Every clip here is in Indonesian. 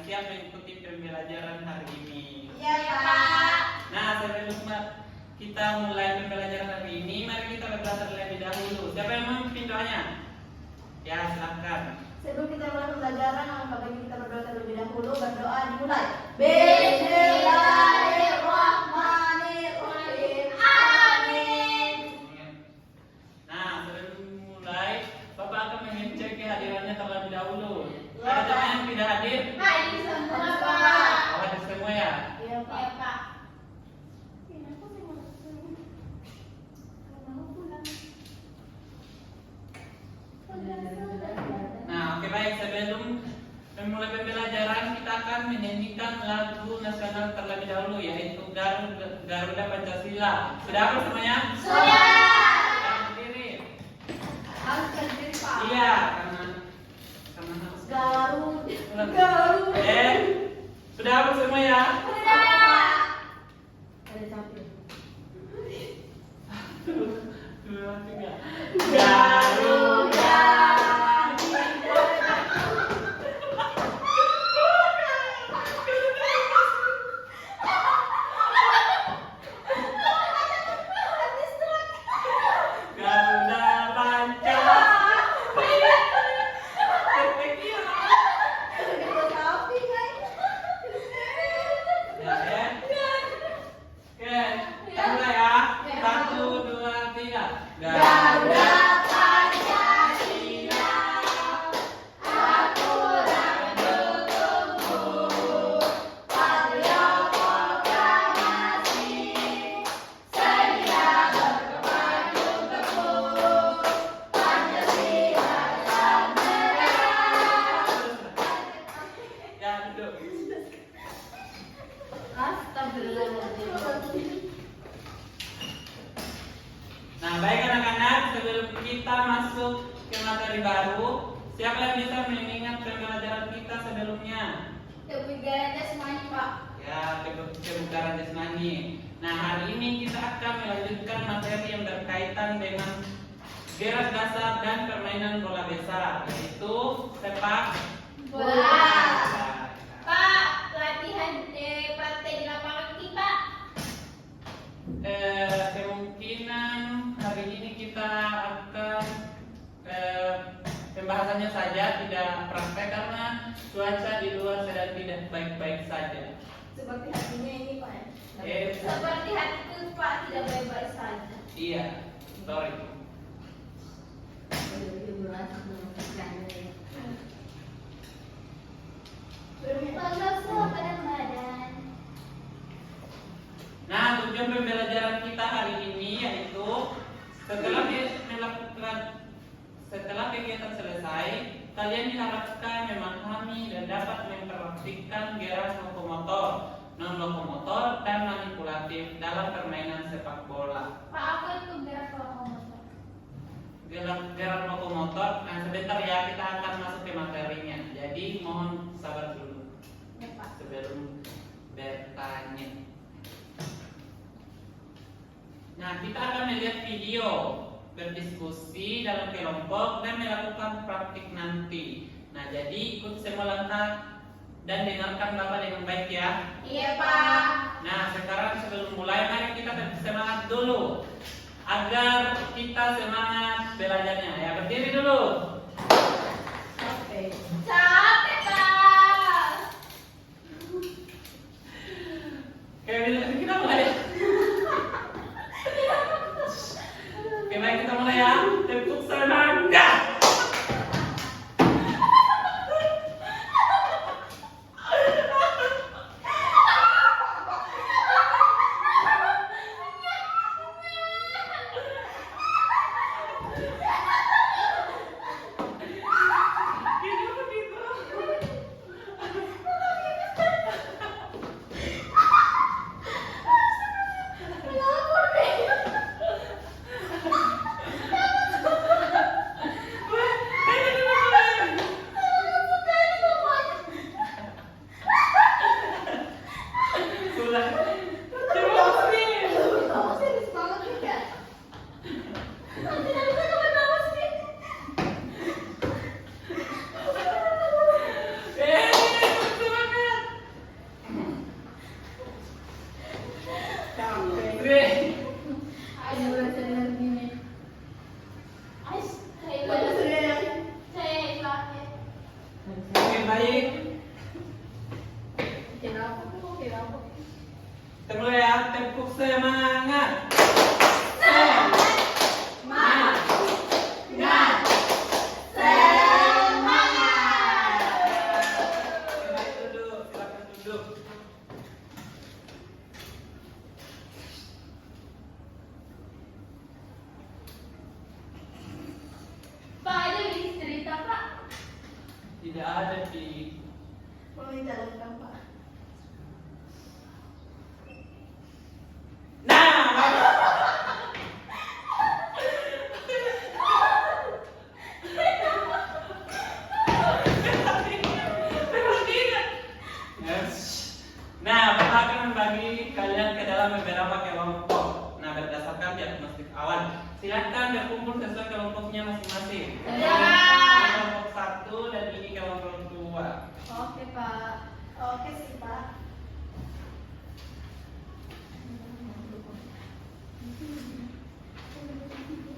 siap mengikuti pembelajaran hari ini? Iya, Pak. Nah, sebelum kita mulai pembelajaran hari ini, mari kita berdoa terlebih dahulu. Siapa yang memimpin doanya? Ya, silakan. Sebelum kita mulai pembelajaran, maka bagi kita berdoa terlebih dahulu. Berdoa dimulai. Bismillahirrahmanirrahim. Amin. Nah, sebelum mulai, Bapak akan mengecek kehadirannya terlebih dahulu. Ada teman yang tidak hadir? Nah, ini semua, Pak. Oh, ada semua ya? Iya, Pak. Nah, oke baik. Sebelum memulai pembelajaran, kita akan menyanyikan lagu nasional terlebih dahulu, yaitu Garuda Pancasila. Sudah apa semuanya? Sudah. Yang berdiri. Harus berdiri, Pak. Iya, karena harus. Garuda. Sudah apa semua ya? Sudah. Ada capek. Dua, tiga. Garuda. Garuda Pancasila. Ya, ya. Oke, kita mulai ya. 1, 2, 3. Garuda Pancasila, aku mendukungmu. Patria proklamasi, sedia berkepayung teguh. Pancasila sang merah. Ya, duduk. Astagfirullahaladzim. Nah, baik anak-anak, sebelum kita masuk ke materi baru, siapa yang bisa mengingat pembelajaran kita sebelumnya? Kebugaran jasmani, Pak. Ya, kebugaran jasmani. Nah, hari ini kita akan melanjutkan materi yang berkaitan dengan gerak dasar dan permainan bola besar, yaitu sepak Bola. Nah, Pak, latihan praktek di lapangan ini, Pak. kemungkinan hari ini kita akan pembahasannya saja, tidak praktek karena cuaca di luar sedang tidak baik-baik saja. Seperti hatinya ini, Pak. Eh, Seperti hatiku, Pak, tidak baik-baik saja. Iya, sorry. Berpanas pada badan. Nah, tujuan pembelajaran kita hari ini yaitu setelah kegiatan selesai, kalian diharapkan memahami dan dapat mempraktikkan gerak lokomotor, non-lokomotor, dan manipulatif dalam permainan sepak bola. Pak, apa itu gerak lokomotor? Gerak lokomotor, nah sebentar ya, kita akan masuk ke materinya. Jadi mohon sabar dulu Ya, Pak. sebelum bertanya. Nah, kita akan melihat video, berdiskusi dalam kelompok, dan melakukan praktik nanti. Nah, jadi ikut semua langkah dan dengarkan Bapak dengan baik ya. Iya, Pak. Nah, sekarang sebelum mulai, mari kita bersemangat dulu agar kita semangat belajarnya. Ya, berdiri dulu. Capek, Pak. Kita mulai. Oke, baik, kita mulai ya. Tepuk semangat. Gitu begitu. semangat. Semangat. Semangat. Silakan duduk, silakan duduk. Pak, ada bisa cerita, Pak? Tidak ada di. Mau minta lengkap, Pak. Nah, Bapak akan membagi kalian ke dalam beberapa kelompok. Nah, berdasarkan diagnostik awal. Silakan berkumpul sesuai kelompoknya masing-masing. Ya. Ini kelompok 1 dan ini kelompok 2. Oke, Pak. Oke sih, Pak.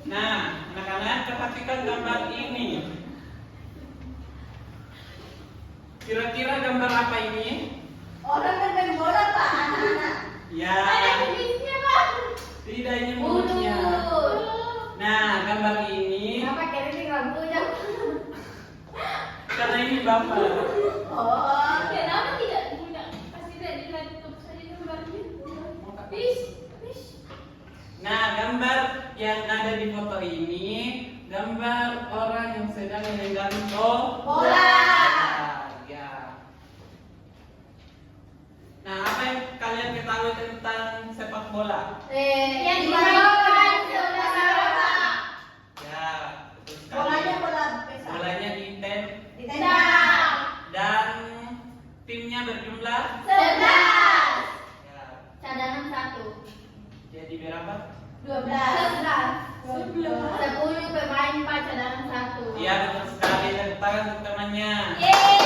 Nah, anak-anak perhatikan gambar ini. Kira-kira gambar apa ini? Orang bermain bola, Pak, anak-anak. Ya, Ada kumisnya, Pak. tidak ini mulutnya. Nah, gambar ini Kenapa kira ini rambutnya? karena ini bapak. Oh, Kenapa tidak mudah? Pasti tidak dilanjut saja gambarnya. Bis. Nah, gambar yang ada di foto ini gambar orang yang sedang memegang bola. Ya. Nah, apa yang kalian ketahui tentang sepak bola? Yang dimainkan saudara, Pak. Ya, betul sekali. Bolanya bola besar. Bolanya Ditendang. dan timnya berjumlah 11. ya. Cadangan 1. Jadi berapa? 11. 10 pemain, Pak, cadangan 1. Iya, betul sekali. Tepuk tangan untuk temannya. Yeay.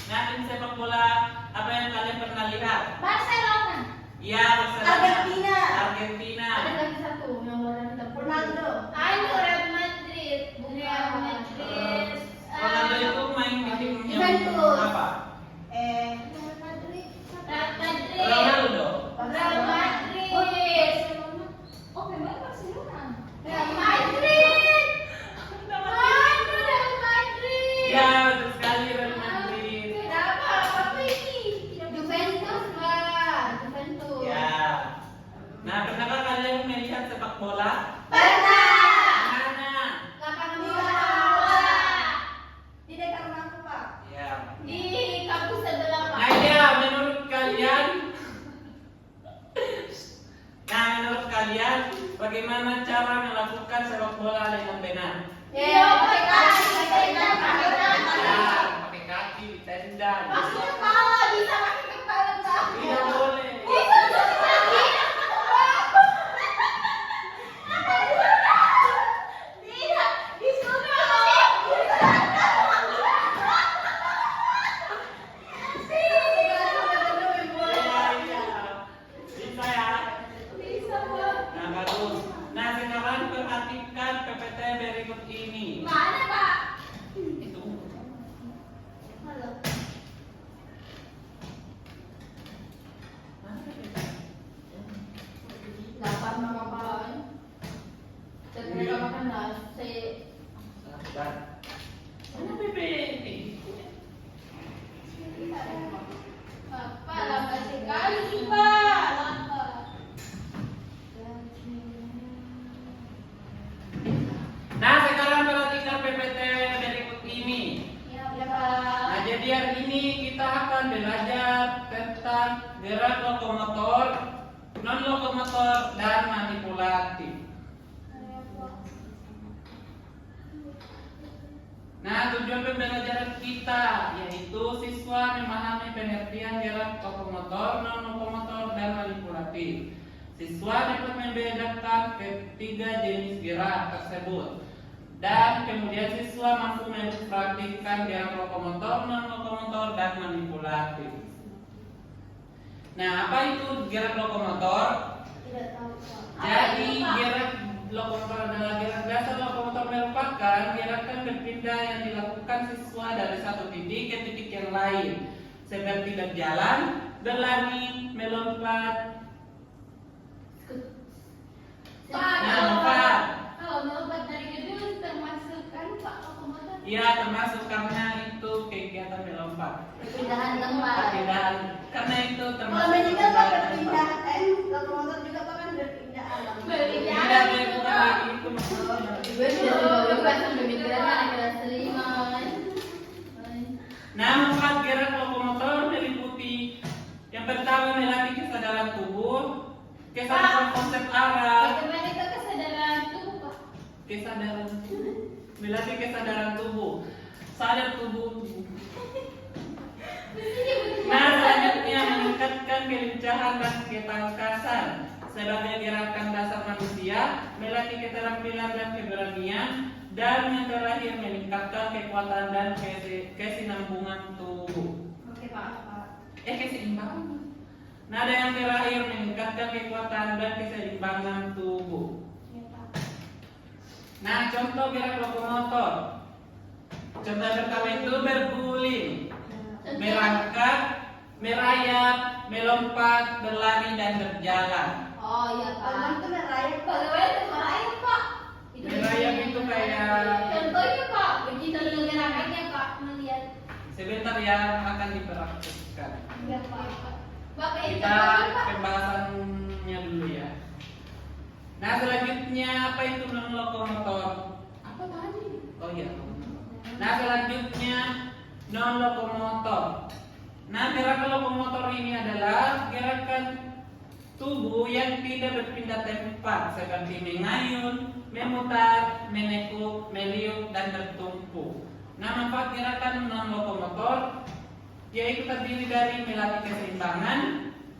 Nah, tim sepak bola apa yang kalian pernah lihat? Barcelona. Iya, Barcelona. Argentina. Argentina. Ada lagi satu yang orang kita Ronaldo. Ayo Real Madrid. Real Madrid. Ronaldo itu main di tim yang Juventus. apa? Real Madrid. Real Madrid. Ronaldo. Real Madrid. Oh, memang Barcelona. Real Madrid. Real Madrid. Ya, betul sekali Real Madrid. Kenapa? Apa ini? Juventus, Pak. Juventus. Ya. Nah, pernahkah kalian melihat sepak bola? Pernah. Mana? Lapangan Bola. bola. Di dekat rumahku, Pak. Ya. Di kampus sebelah, Pak. Nah, ya, menurut kalian Nah, menurut kalian bagaimana cara melakukan sepak bola dengan benar? Iya, pakai kaki, ditendang, pakai kaki. Ya, pakai kaki ditendang. Maksudnya kepala, bisa pakai kepala, Pak. Tidak boleh. Bisa pakai kaki. Tidak, disuruh. Iya, iya. Bisa ya? Bisa, Pak. Nah, bagus. Nah, sekarang perhatikan PPT berikut ini. Mana, Pak? Itu. Halo. Mana PPT? 8 nama Pak. Dan mereka makan nasi. Sabar. Mana PPT? Pak, lambat sekali, Pak. Lambat. Nah, sekarang perhatikan PPT berikut ini. Ya, Pak. Nah, jadi hari ini kita akan belajar tentang gerak lokomotor, non lokomotor, dan manipulatif. Nah, tujuan pembelajaran kita yaitu siswa memahami pengertian gerak lokomotor, non lokomotor, dan manipulatif. Siswa dapat membedakan ketiga jenis gerak tersebut. Dan kemudian siswa mampu mempraktikkan gerak lokomotor, non lokomotor, dan manipulatif. Nah, apa itu gerak lokomotor? Tidak tahu, Pak. Jadi gerak lokomotor adalah gerak dasar lokomotor merupakan gerakan berpindah yang dilakukan siswa dari satu titik ke titik yang lain. seperti berjalan, berlari, melompat. Pak, Nah, Pak. kalau melompat dari gedung termasuk kan Pak lokomotor? Iya, termasuk karena itu kegiatan melompat. Perpindahan tempat. Perpindahan, karena itu Kalau termasuk medical Pak perpindahan berpindah, tempat. lokomotor juga Pak kan berpindah alam. Berpindah. Tidak, bukan lagi itu maksudnya. Gue sudah tahu kan pemikirannya anak kelas 5. Nah, manfaat gerak lokomotor meliputi yang pertama melatih kesadaran tubuh, kesadaran konsep arah, Bagaimana itu kesadaran tubuh Pak? kesadaran melatih kesadaran tubuh, sadar tubuh. Nah, selanjutnya meningkatkan kelincahan dan ketangkasan sebagai gerakan dasar manusia, melatih keterampilan dan keberanian, dan yang terakhir meningkatkan kekuatan dan kesinambungan tubuh. Oke Pak. Keseimbangan. Nah, ada yang terakhir meningkatkan kekuatan dan keseimbangan tubuh. Iya Pak. Nah, contoh gerak lokomotor. Contoh pertama itu berguling, berangkat, merayap, melompat, berlari dan berjalan. Oh iya Pak. Kalau itu merayap Pak. Bagaimana itu merayap Pak? Merayap itu kayak Contohnya Pak, begitu dulu gerakannya Pak melihat. sebentar yang akan dipraktikkan. Iya Pak. Bapak itu Kita contohnya Pak. pembahasannya dulu ya. Nah, selanjutnya apa itu non lokomotor? Apa tadi? Oh iya. Nah, selanjutnya non lokomotor. Nah, gerakan lokomotor ini adalah gerakan tubuh yang tidak berpindah tempat seperti mengayun, memutar, menekuk, meliuk, dan bertumpu. Nah, manfaat gerakan non lokomotor yaitu terdiri dari melatih keseimbangan,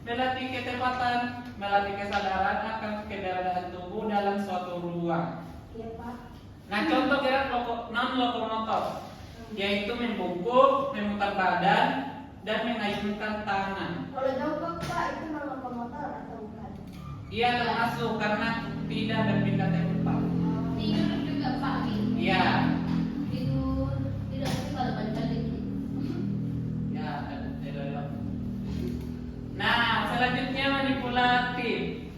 melatih ketepatan, melatih kesadaran akan keberadaan tubuh dalam suatu ruang. Iya Pak. Nah, contoh gerak non lokomotor yaitu membungkuk, memutar badan, dan mengayunkan tangan. Kalau jongkok Pak itu non lokomotor atau bukan? Ia termasuk karena tidak berpindah tempat. Tidur juga Pak. Iya, Tidur tidak sih kalau balik. ya. Nah, selanjutnya manipulatif.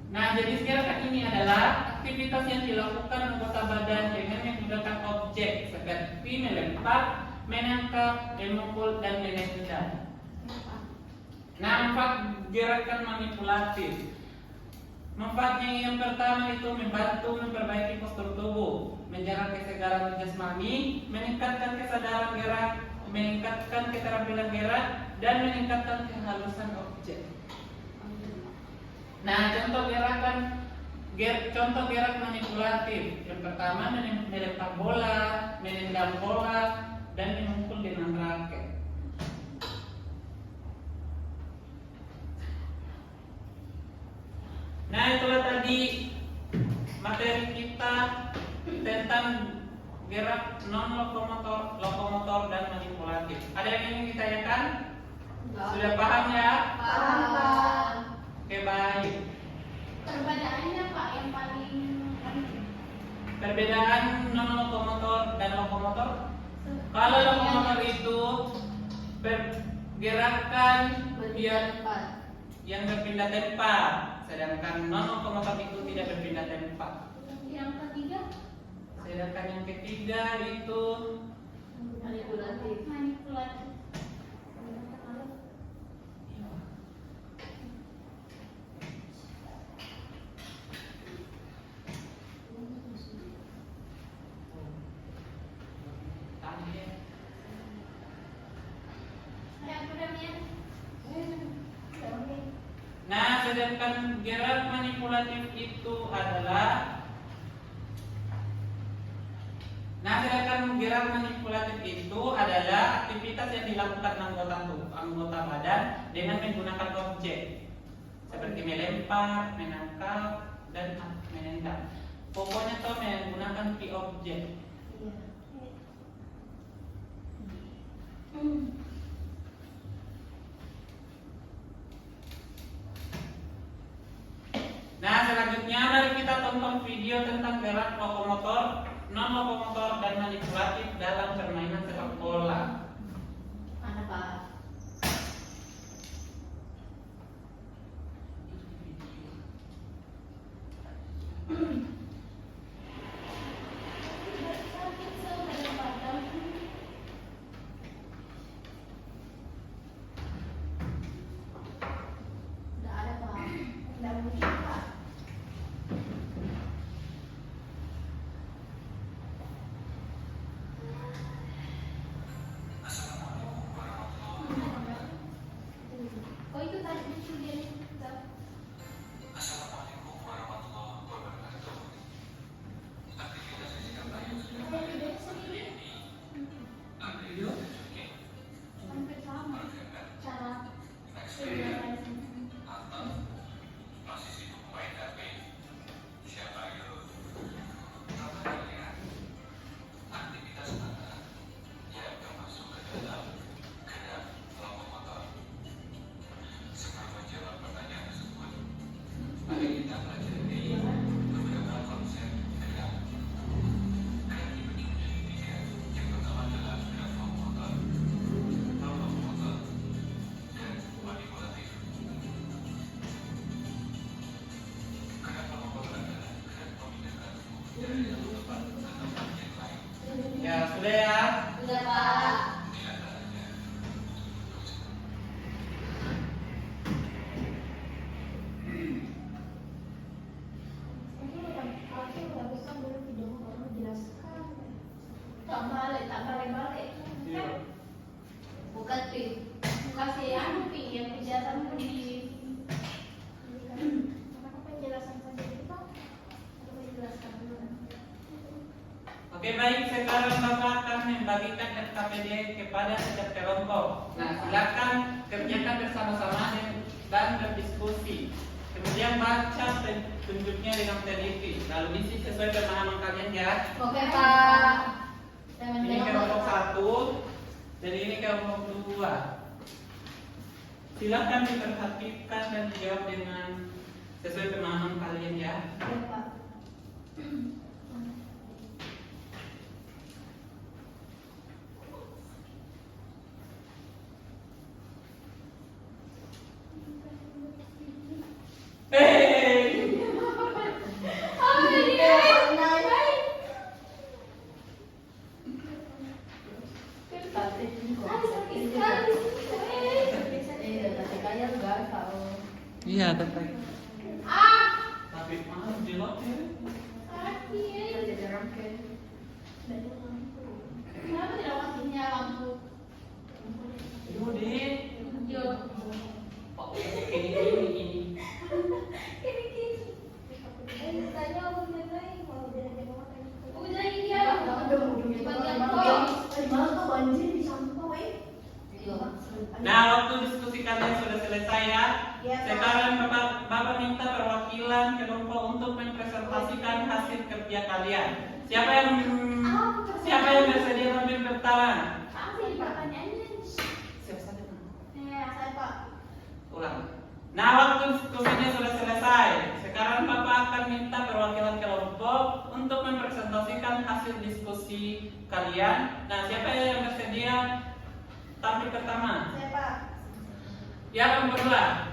Nah, jadi gerakan ini adalah aktivitas yang dilakukan anggota badan dengan menggunakan objek seperti melempar, menangkap, memukul, dan menendang. Nah, manfaat gerakan manipulatif. Manfaatnya yang pertama itu membantu memperbaiki postur tubuh, menjaga kesegaran jasmani, meningkatkan kesadaran gerak, meningkatkan keterampilan gerak, dan meningkatkan kehalusan objek. Nah, contoh gerak manipulatif. Yang pertama melempar bola, menendang bola, dan memukul dengan raket. Nah, itulah tadi materi kita tentang gerak non lokomotor dan manipulatif. Ada yang ingin ditanyakan? Sudah paham ya? Paham Pak. Oke, baik. Perbedaannya Pak yang paling Perbedaan non lokomotor dan lokomotor. Kalau lokomotor itu gerakan yang berpindah tempat, sedangkan non lokomotor itu tidak berpindah tempat. yang ketiga Sedangkan yang ketiga itu Manipulatif. manipulatif. Nah, sedangkan gerak manipulatif itu adalah aktivitas yang dilakukan anggota badan dengan menggunakan objek seperti melempar, menangkap, dan menendang. Pokoknya tuh menggunakan objek. Nah, selanjutnya mari kita tonton video tentang gerak lokomotor, non lokomotor, dan manipulatif dalam permainan sepak bola. Mana Pak? kasih anu pi yang penjelasan di Penjelasan saja itu Pak. Atau menjelaskan dulu. Oke baik, sekarang Bapak akan membagikan RKPD kepada setiap kelompok. Nah, silakan kerjakan bersama-sama dan berdiskusi. Kemudian baca tunjuknya dengan teliti. Lalu isi sesuai pemahaman kalian ya. Oke Pak. Ini kelompok 1 dan ini kelompok 2. Silakan diperhatikan dan dijawab dengan sesuai pemahaman kalian ya. Oke Pak. Iya, tetap. Tapi mahal jelek ya. kenapa tidak waktunya lampu? Yo deh. Yo, Kok ini. udah ini ya. Nah, waktu diskusi kalian sudah selesai ya. Iya, Pak. Sekarang Bapak minta perwakilan kelompok untuk mempresentasikan hasil kerja kalian. Siapa yang bersedia tampil pertama? Apa sih pertanyaannya? Siapa saja? Saya Pak. Ulang. Nah, waktu diskusinya sudah selesai. Sekarang Bapak akan minta perwakilan kelompok untuk mempresentasikan hasil diskusi kalian. Nah, siapa yang bersedia tampil pertama? Saya Pak. Yang kedua.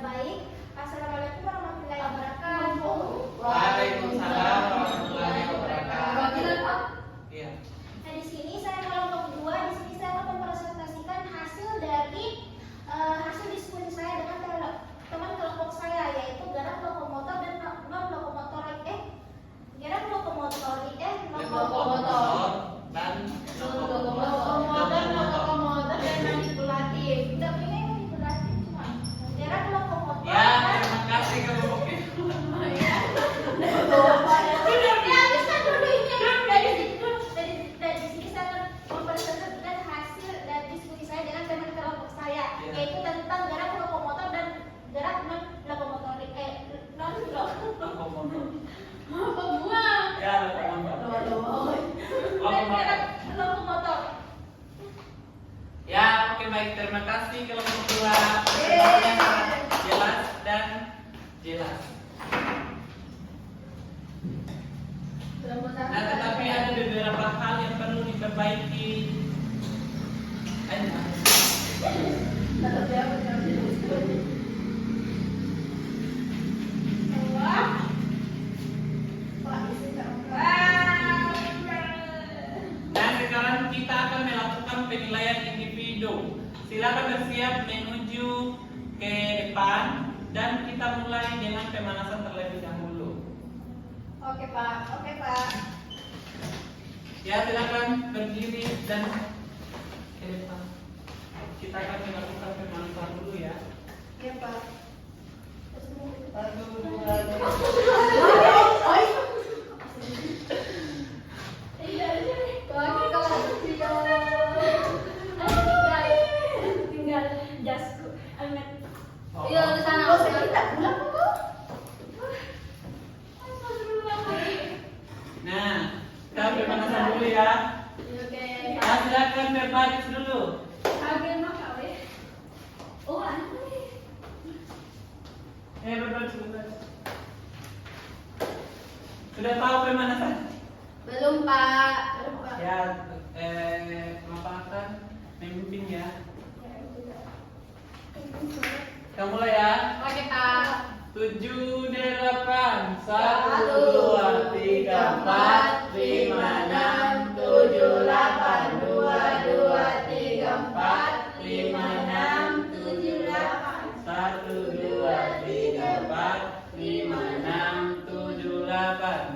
Baik. Assalamualaikum warahmatullahi wabarakatuh. Waalaikumsalam warahmatullahi wabarakatuh. Iya. Nah, di sini saya kelompok 2. Di sini saya akan mempresentasikan hasil dari hasil diskusi saya dengan teman kelompok saya, yaitu gerak lokomotor dan non lokomotor. Gerak lokomotor Lokomotor dan lokomotor dan manipulatif. Tidak punya yang manipulatif cuma gerak lokomotor. Ya, terima kasih kelompok itu. Dari sini saya akan mempresentasikan hasil dari diskusi saya dengan teman kelompok saya, yaitu tentang gerak lokomotor dan gerak non lokomotor. Lokomotor. Apa buang? Ya, lokomotor. Gerak lokomotor. Ya, oke baik. Terima kasih kelompok 2. Presentasinya sangat jelas dan jelas. Nah, tetapi ada beberapa hal yang perlu diperbaiki. Nah, sekarang kita akan melakukan penilaian individu. Silakan bersiap menuju ke depan dan kita mulai dengan pemanasan terlebih dahulu. Oke Pak. Ya, silakan berdiri dan ke depan. Kita akan melakukan pemanasan dulu ya. Iya Pak. Tinggal jasku. Amet. Oh. Iya, di sana. Nah, kita pemanasan dulu ya. Oke. Nah, silakan berbaris dulu. Agen mah kali. Oh, anu. Berbaris sebentar. Sudah tahu pemanasan? Belum Pak. Ya, Bapak akan memimpin ya. Kita mulai ya. Oke Pak. 7, 8, 1, 2, 3, 4, 5, 6, 7, 8, 2, 2, 3, 4, 5, 6, 7, 8, 1, 2, 3, 4, 5, 6, 7, 8.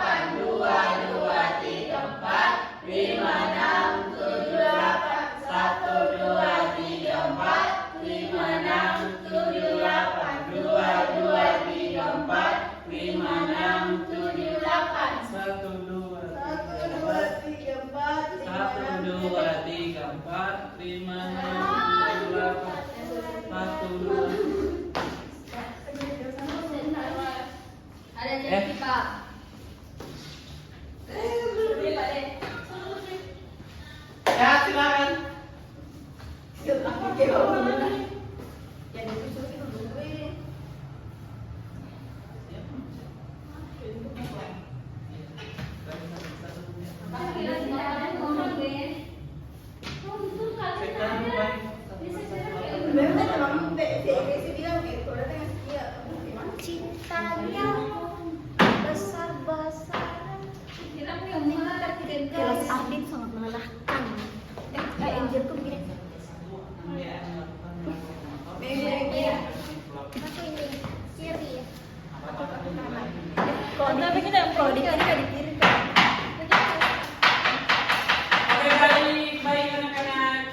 Ada janji Pak. Ya, silakan. Cintanya besar-besaran. Jelas Ardit sangat melelahkan. Angel tuh begini. Aku ini Siri. Kalau di kiri kan. Oke, baik anak-anak.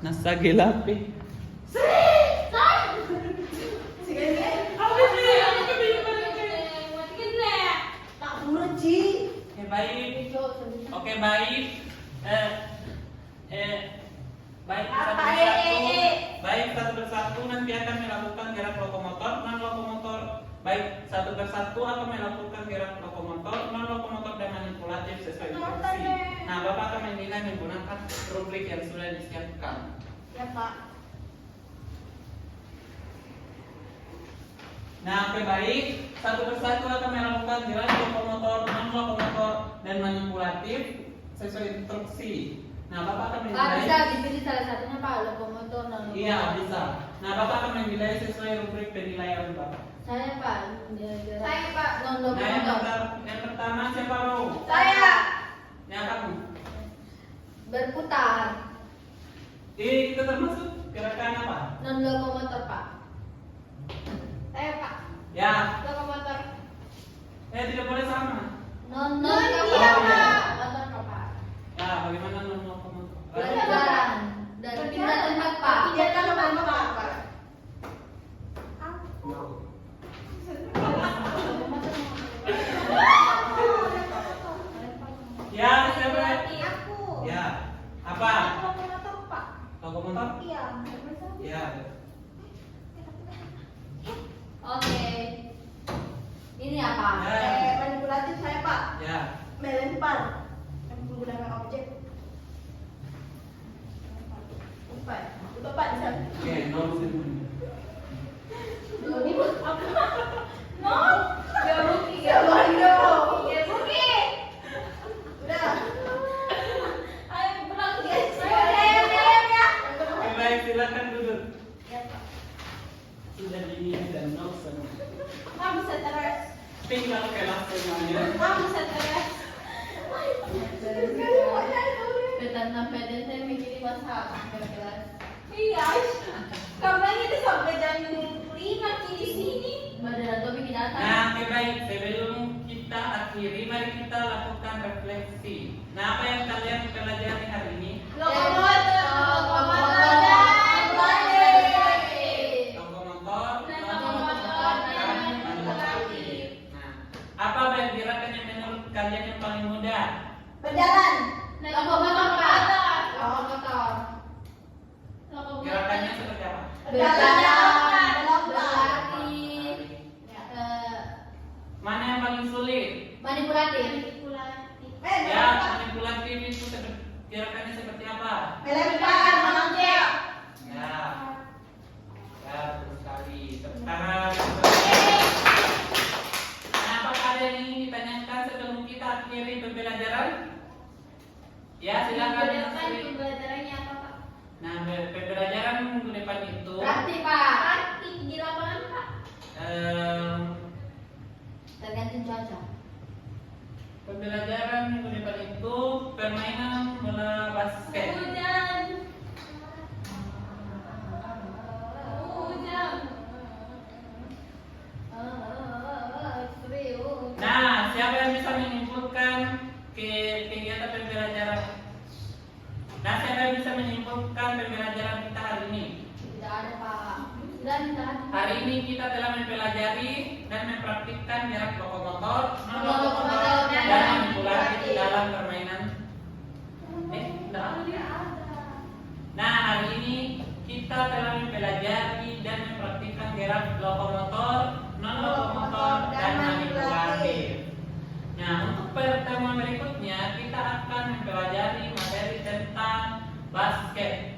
Nasa gilapi. Oke, baik. Baik satu persatu nanti akan melakukan gerak lokomotor, non lokomotor. Baik satu persatu akan melakukan gerak lokomotor, non lokomotor dan manipulatif sesuai instruksi. Nah, Bapak akan menilai menggunakan rubrik yang sudah disiapkan. Ya, Pak. Nah, oke, baik. Satu persatu akan melakukan gerak lokomotor, non lokomotor dan manipulatif sesuai instruksi. Nah, Bapak akan Pak, menilai. bisa dipilih salah satunya Pak, lokomotor non lokomotor. Iya, bisa. Nah, Bapak akan menilai sesuai rubrik penilaian Bapak. Saya Pak, Saya, Pak. non Nah, lokomotor. yang pertama siapa mau? Saya. Yang kamu. Berputar, Itu termasuk gerakan apa? non lokomotor Pak. Saya, Pak. Ya. Lokomotor. Tidak boleh sama. Non Non, iya, lokomotor. Pak. Motor Pak. Ya, bagaimana non lokomotor? Berjalan dan pindah tempat Pak. Jangan lupa, Pak. Ya, siapa? Aku. Ya. Apa? Lokomotor, Pak. Lokomotor? Iya. Ya. Oke. Ini apa? Ya. Manipulatif saya, Pak. Ya. Melempar. Menggunakan objek. Umpan. Itu, Pak, di sana. Oke, non sini. Ini apa? No. Ya, Buki. Ya, Bondo. Ya, Buki. Udah. Ayo pulang, guys. Ayo, ya. Oke, baik, silakan duduk. Ya, Pak. Sudah dingin dan non semua. Kamu stres. Tinggal kelas semuanya. Kamu stres. Petanda peden saya mikirin masalah kelas. Iya. Kapan itu sampai jam 5 di sini? Badan atau bikin data. Nah, oke, baik. Sebelum kita akhiri, mari kita lakukan refleksi. Nah, apa yang kalian pelajari hari ini? Lokomotor, lokomotor dan bandit. Lokomotor, Lokomotor dan manipulatif. Nah, apa gerakan yang menurut kalian yang paling mudah? Berjalan. Lokomotor Pak. Lokomotor. Gerakannya seperti apa? Berjalan. Berlari. Mana yang paling sulit? Manipulatif. Ya, manipulatif itu gerakannya seperti apa? Melempar objek. Ya, ya, betul sekali. Tepuk tangan. kiri pembelajaran? Ya, Minggu silakan. depan pembelajarannya apa Pak? Nah, pembelajaran minggu depan itu Praktik Pak. Praktik di lapangan Pak. Tergantung cuaca. pembelajaran minggu depan itu permainan bola basket. Hujan. Hujan. Serius. Nah, siapa yang bisa menyimpulkan kegiatan pembelajaran? Nah, siapa yang bisa menyimpulkan pembelajaran kita hari ini? Tidak ada Pak. Dan Hari ini kita telah mempelajari dan mempraktikkan gerak lokomotor, Lokomotor dan manipulasi dalam permainan. Tidak. Nah, hari ini kita telah mempelajari dan mempraktikkan gerak lokomotor, non lokomotor, dan manipulasi. Nah, untuk pertemuan berikutnya kita akan mempelajari materi tentang basket.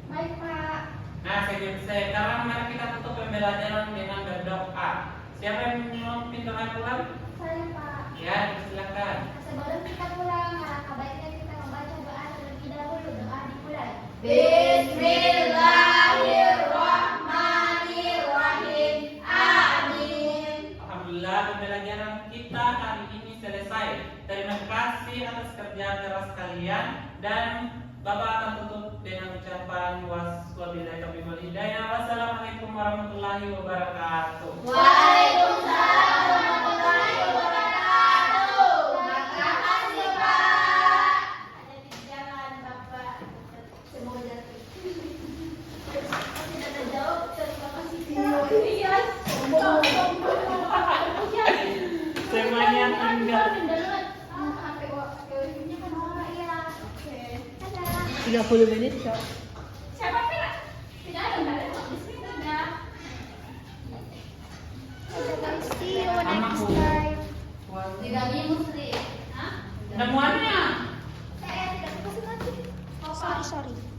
Baik Pak. Nah, sekarang mari kita tutup pembelajaran dengan berdoa. Siapa yang memimpin doa pulang? Saya Pak. Ya, silakan. Sebelum kita pulang, alangkah baiknya kita membaca doa terlebih dahulu. Doa dimulai. Bismillahirrahmanirrahim. Amin. Alhamdulillah pembelajaran kita hari ini selesai. Terima kasih atas kerja keras kalian dan Bapak akan tutup dengan ucapan wassalamualaikum warahmatullahi wabarakatuh. Waalaikumsalam warahmatullahi wabarakatuh. Makasih Pak. Ada di jalan Bapak. Semoga jatuh. Tidak ada jawab. Terima kasih. Iya. Semuanya tinggal. HP wifi-nya kan iya. Oke. Dadah. 30 menit Kak. Siapa Vira? Tidak ada, nggak ada. Di sini ada. Guys, see you next time. Tidak mesti. Hah? Semuanya. Tidak kasih lagi. Oh, sorry.